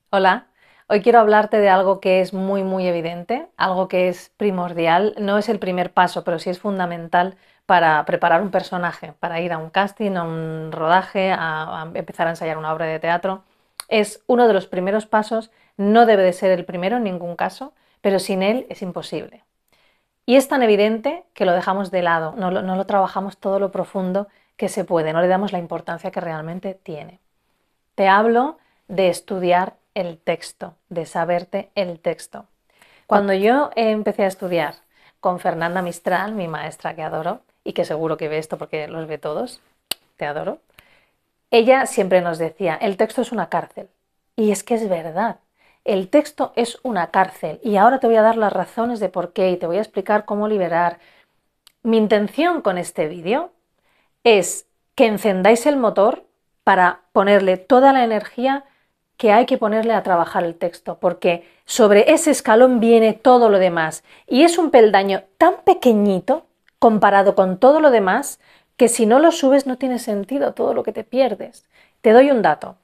Hola, hoy quiero hablarte de algo que es muy evidente, algo que es primordial, no es el primer paso, pero sí es fundamental para preparar un personaje, para ir a un casting, a un rodaje, a empezar a ensayar una obra de teatro. Es uno de los primeros pasos, no debe de ser el primero en ningún caso, pero sin él es imposible. Y es tan evidente que lo dejamos de lado, no lo trabajamos todo lo profundo que se puede, no le damos la importancia que realmente tiene. Te hablo de estudiar el texto, de saberte el texto. Cuando yo empecé a estudiar con Fernanda Mistral, mi maestra que adoro, y que seguro que ve esto porque los ve todos, te adoro, ella siempre nos decía, el texto es una cárcel. Y es que es verdad, el texto es una cárcel. Y ahora te voy a dar las razones de por qué y te voy a explicar cómo liberar. Mi intención con este vídeo es que encendáis el motor para ponerle toda la energía que hay que ponerle a trabajar el texto, porque sobre ese escalón viene todo lo demás y es un peldaño tan pequeñito comparado con todo lo demás que si no lo subes no tiene sentido todo lo que te pierdes. Te doy un dato.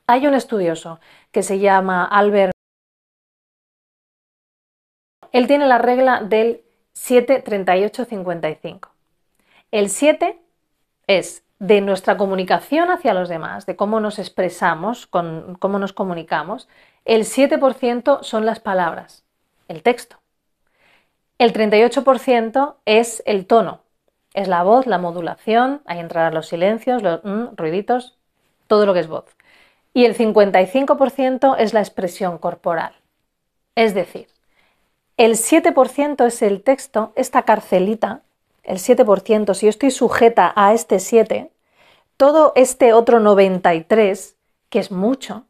Hay un estudioso que se llama Albert. Él tiene la regla del 7-38-55. El 7 es de nuestra comunicación hacia los demás, de cómo nos expresamos, cómo nos comunicamos. El 7% son las palabras, el texto. El 38% es el tono, es la voz, la modulación, ahí entrarán los silencios, los ruiditos, todo lo que es voz. Y el 55% es la expresión corporal. Es decir, el 7% es el texto, esta carcelita, el 7%, si yo estoy sujeta a este 7, todo este otro 93, que es mucho,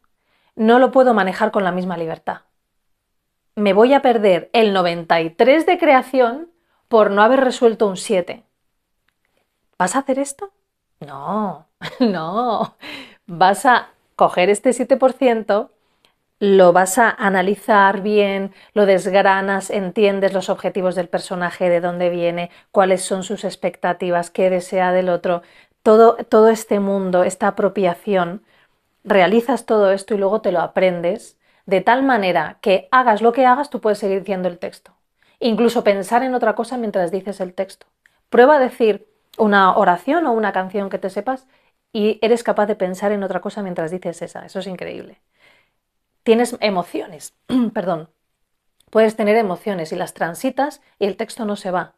no lo puedo manejar con la misma libertad. Me voy a perder el 93 de creación por no haber resuelto un 7. ¿Vas a hacer esto? No, no. Vas a coger este 7%, lo vas a analizar bien, lo desgranas, entiendes los objetivos del personaje, de dónde viene, cuáles son sus expectativas, qué desea del otro, todo este mundo, esta apropiación, realizas todo esto y luego te lo aprendes de tal manera que hagas lo que hagas, tú puedes seguir diciendo el texto. Incluso pensar en otra cosa mientras dices el texto. Prueba a decir una oración o una canción que te sepas y eres capaz de pensar en otra cosa mientras dices esa. Eso es increíble. Tienes emociones, perdón, puedes tener emociones y las transitas y el texto no se va.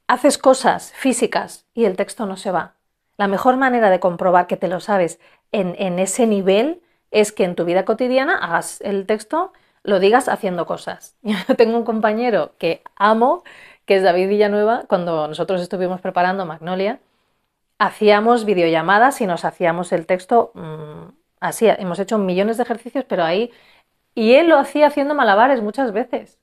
Haces cosas físicas y el texto no se va. La mejor manera de comprobar que te lo sabes en ese nivel es que en tu vida cotidiana hagas el texto, lo digas haciendo cosas. Yo tengo un compañero que amo, que es David Villanueva. Cuando nosotros estuvimos preparando Magnolia, hacíamos videollamadas y nos hacíamos el texto así. Hemos hecho millones de ejercicios, pero ahí. Y él lo hacía haciendo malabares muchas veces.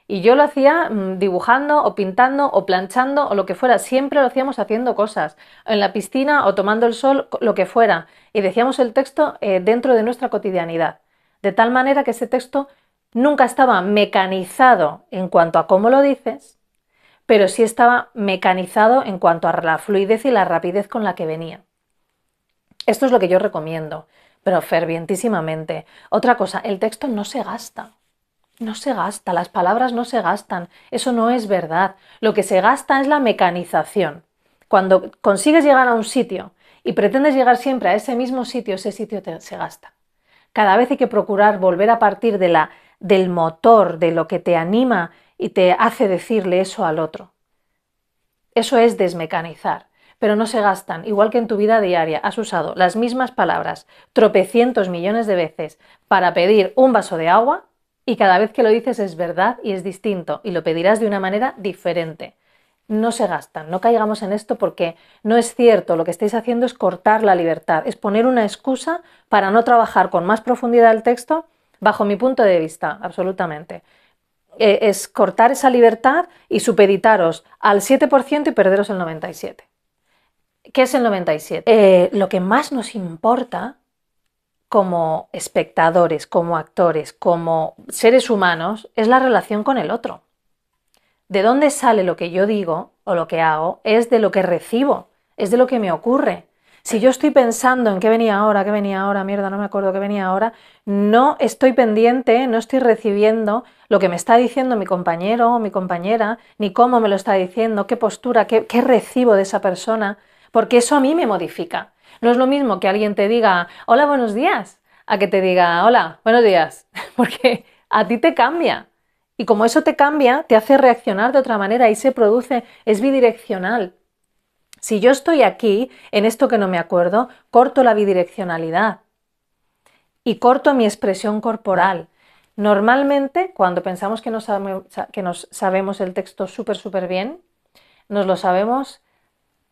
Y yo lo hacía dibujando o pintando o planchando o lo que fuera. Siempre lo hacíamos haciendo cosas. En la piscina o tomando el sol, lo que fuera. Y decíamos el texto dentro de nuestra cotidianidad. De tal manera que ese texto nunca estaba mecanizado en cuanto a cómo lo dices, pero sí estaba mecanizado en cuanto a la fluidez y la rapidez con la que venía. Esto es lo que yo recomiendo, pero fervientísimamente. Otra cosa, el texto no se gasta. No se gasta, las palabras no se gastan, eso no es verdad. Lo que se gasta es la mecanización. Cuando consigues llegar a un sitio y pretendes llegar siempre a ese mismo sitio, ese sitio se gasta. Cada vez hay que procurar volver a partir del motor, de lo que te anima y te hace decirle eso al otro. Eso es desmecanizar, pero no se gastan, igual que en tu vida diaria. Has usado las mismas palabras tropecientos millones de veces para pedir un vaso de agua y cada vez que lo dices es verdad y es distinto y lo pedirás de una manera diferente. No se gastan, no caigamos en esto porque no es cierto, lo que estáis haciendo es cortar la libertad, es poner una excusa para no trabajar con más profundidad el texto, bajo mi punto de vista, absolutamente. Es cortar esa libertad y supeditaros al 7% y perderos el 97%. ¿Qué es el 97%? Lo que más nos importa como espectadores, como actores, como seres humanos, es la relación con el otro. De dónde sale lo que yo digo o lo que hago es de lo que recibo, es de lo que me ocurre. Si yo estoy pensando en qué venía ahora, mierda, no me acuerdo qué venía ahora, no estoy pendiente, no estoy recibiendo lo que me está diciendo mi compañero o mi compañera, ni cómo me lo está diciendo, qué postura, qué recibo de esa persona, porque eso a mí me modifica. No es lo mismo que alguien te diga, hola, buenos días, a que te diga, hola, buenos días, porque a ti te cambia. Y como eso te cambia, te hace reaccionar de otra manera y se produce, es bidireccional. Si yo estoy aquí, en esto que no me acuerdo, corto la bidireccionalidad y corto mi expresión corporal. Normalmente, cuando pensamos que nos sabemos el texto súper bien, nos lo sabemos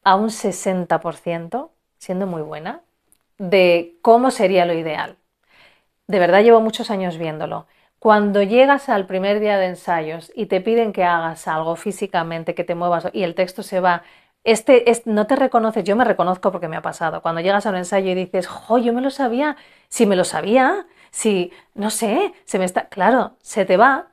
a un 60%, siendo muy buena, de cómo sería lo ideal. De verdad llevo muchos años viéndolo. Cuando llegas al primer día de ensayos y te piden que hagas algo físicamente, que te muevas y el texto se va, no te reconoces, yo me reconozco porque me ha pasado. Cuando llegas a un ensayo y dices, ¡jo, yo me lo sabía! Si me lo sabía, si, no sé, se me está... Claro, se te va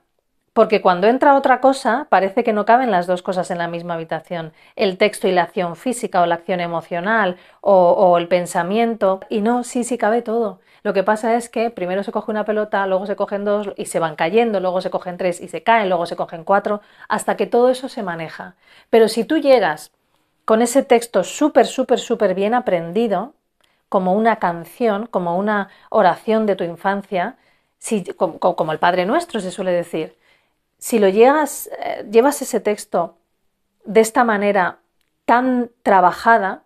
porque cuando entra otra cosa parece que no caben las dos cosas en la misma habitación, el texto y la acción física o la acción emocional o el pensamiento. Y no, sí cabe todo. Lo que pasa es que primero se coge una pelota, luego se cogen dos y se van cayendo, luego se cogen tres y se caen, luego se cogen cuatro, hasta que todo eso se maneja. Pero si tú llegas con ese texto súper bien aprendido, como una canción, como una oración de tu infancia, como el Padre Nuestro se suele decir, si llevas ese texto de esta manera tan trabajada,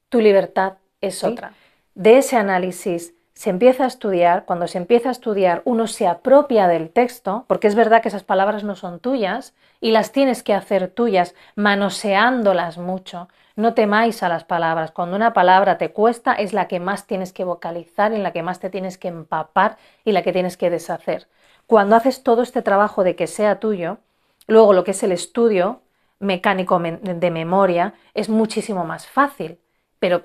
tu libertad es otra. De ese análisis se empieza a estudiar, cuando se empieza a estudiar uno se apropia del texto, porque es verdad que esas palabras no son tuyas y las tienes que hacer tuyas, manoseándolas mucho. No temáis a las palabras. Cuando una palabra te cuesta es la que más tienes que vocalizar, en la que más te tienes que empapar y la que tienes que deshacer. Cuando haces todo este trabajo de que sea tuyo, luego lo que es el estudio mecánico de memoria es muchísimo más fácil, pero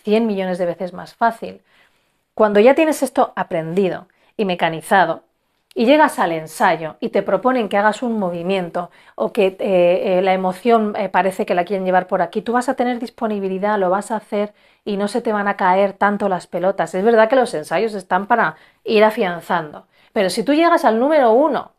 100 millones de veces más fácil. Cuando ya tienes esto aprendido y mecanizado y llegas al ensayo y te proponen que hagas un movimiento o que la emoción parece que la quieren llevar por aquí, tú vas a tener disponibilidad, lo vas a hacer y no se te van a caer tanto las pelotas. Es verdad que los ensayos están para ir afianzando, pero si tú llegas al número 1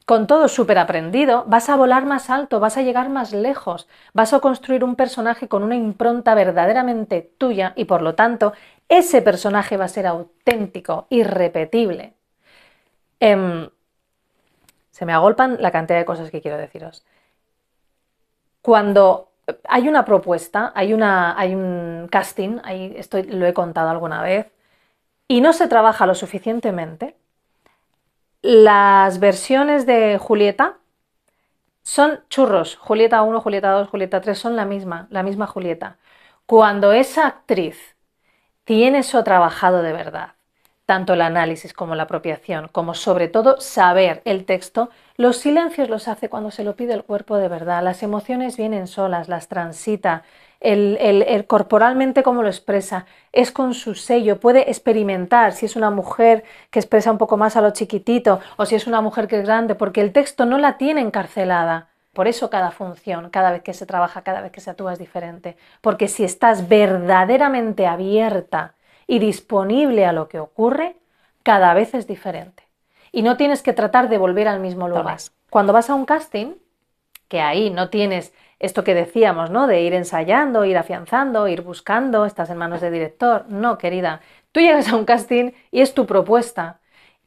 con todo súper aprendido, vas a volar más alto, vas a llegar más lejos, vas a construir un personaje con una impronta verdaderamente tuya y por lo tanto ese personaje va a ser auténtico, irrepetible. Se me agolpan la cantidad de cosas que quiero deciros. Cuando hay una propuesta, hay un casting, lo he contado alguna vez, y no se trabaja lo suficientemente, las versiones de Julieta son churros. Julieta 1, Julieta 2, Julieta 3 son la misma Julieta. Cuando esa actriz tiene eso trabajado de verdad, tanto el análisis como la apropiación, como sobre todo saber el texto, los silencios los hace cuando se lo pide el cuerpo de verdad, las emociones vienen solas, las transita, el corporalmente cómo lo expresa, es con su sello, puede experimentar si es una mujer que expresa un poco más a lo chiquitito o si es una mujer que es grande, porque el texto no la tiene encarcelada. Por eso cada función, cada vez que se trabaja, cada vez que se actúa es diferente, porque si estás verdaderamente abierta y disponible a lo que ocurre, cada vez es diferente. Y no tienes que tratar de volver al mismo lugar. Cuando vas a un casting, que ahí no tienes esto que decíamos, ¿no? De ir ensayando, ir afianzando, ir buscando, estás en manos de director. No, querida, tú llegas a un casting y es tu propuesta.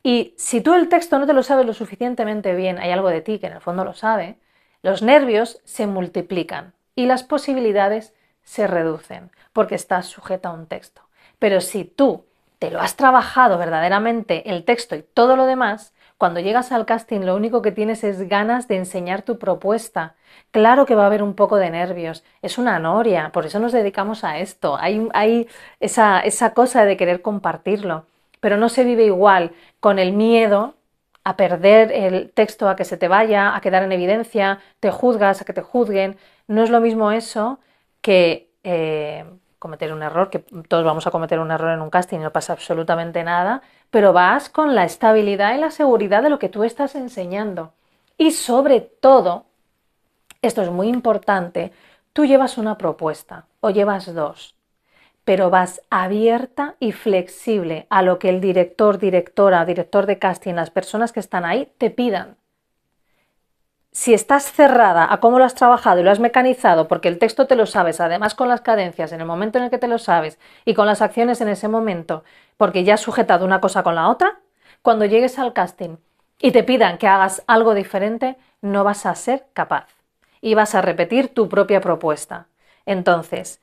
Y si tú el texto no te lo sabes lo suficientemente bien, hay algo de ti que en el fondo lo sabe, los nervios se multiplican y las posibilidades se reducen porque estás sujeta a un texto. Pero si tú te lo has trabajado verdaderamente, el texto y todo lo demás, cuando llegas al casting lo único que tienes es ganas de enseñar tu propuesta. Claro que va a haber un poco de nervios, es una noria, por eso nos dedicamos a esto, hay esa cosa de querer compartirlo, pero no se vive igual con el miedo a perder el texto, a que se te vaya, a quedar en evidencia, te juzgas, a que te juzguen. No es lo mismo eso que cometer un error, que todos vamos a cometer un error en un casting y no pasa absolutamente nada, pero vas con la estabilidad y la seguridad de lo que tú estás enseñando. Y sobre todo, esto es muy importante, tú llevas una propuesta o llevas dos, pero vas abierta y flexible a lo que el director, directora, director de casting, las personas que están ahí te pidan. Si estás cerrada a cómo lo has trabajado y lo has mecanizado, porque el texto te lo sabes, además con las cadencias, en el momento en el que te lo sabes y con las acciones en ese momento, porque ya has sujetado una cosa con la otra, cuando llegues al casting y te pidan que hagas algo diferente, no vas a ser capaz y vas a repetir tu propia propuesta. Entonces,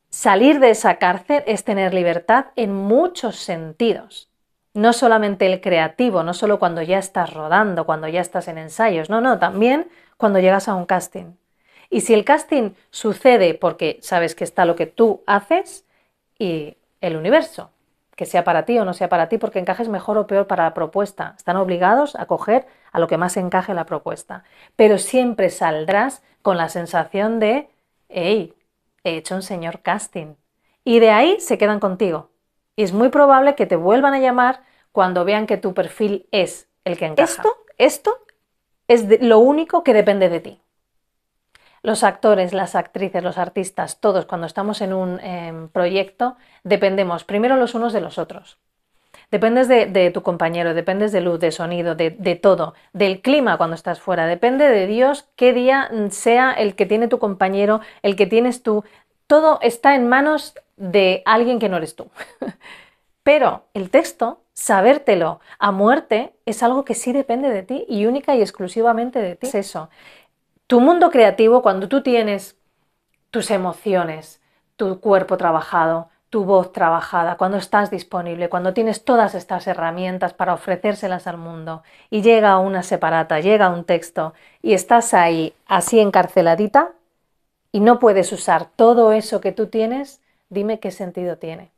salir de esa cárcel es tener libertad en muchos sentidos. No solamente el creativo, no solo cuando ya estás rodando, cuando ya estás en ensayos, no, también cuando llegas a un casting. Y si el casting sucede porque sabes que está lo que tú haces y el universo, que sea para ti o no sea para ti, porque encajes mejor o peor para la propuesta. Están obligados a coger a lo que más encaje la propuesta. Pero siempre saldrás con la sensación de, hey, he hecho un señor casting. Y de ahí se quedan contigo. Y es muy probable que te vuelvan a llamar cuando vean que tu perfil es el que encaja. Esto es lo único que depende de ti. Los actores, las actrices, los artistas, todos cuando estamos en un proyecto, dependemos primero los unos de los otros. Dependes de tu compañero, dependes de luz, de sonido, de todo, del clima cuando estás fuera, depende de Dios qué día sea el que tiene tu compañero, el que tienes tú. Todo está en manos de alguien que no eres tú. Pero el texto, sabértelo a muerte, es algo que sí depende de ti y única y exclusivamente de ti. Es eso. Tu mundo creativo, cuando tú tienes tus emociones, tu cuerpo trabajado, tu voz trabajada, cuando estás disponible, cuando tienes todas estas herramientas para ofrecérselas al mundo y llega una separata, llega un texto y estás ahí así encarceladita y no puedes usar todo eso que tú tienes, dime qué sentido tiene.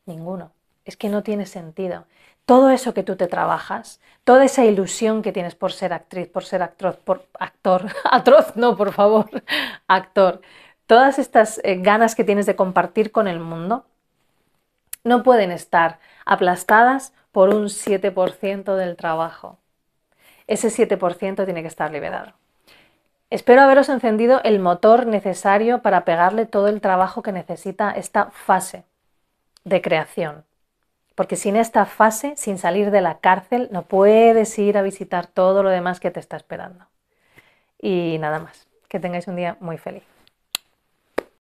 Ninguno. Es que no tiene sentido. Todo eso que tú te trabajas, toda esa ilusión que tienes por ser actriz, por ser actor, atroz no, por favor, actor, todas estas ganas que tienes de compartir con el mundo, no pueden estar aplastadas por un 7% del trabajo. Ese 7% tiene que estar liberado. Espero haberos encendido el motor necesario para pegarle todo el trabajo que necesita esta fase de creación. Porque sin esta fase, sin salir de la cárcel, no puedes ir a visitar todo lo demás que te está esperando. Y nada más. Que tengáis un día muy feliz.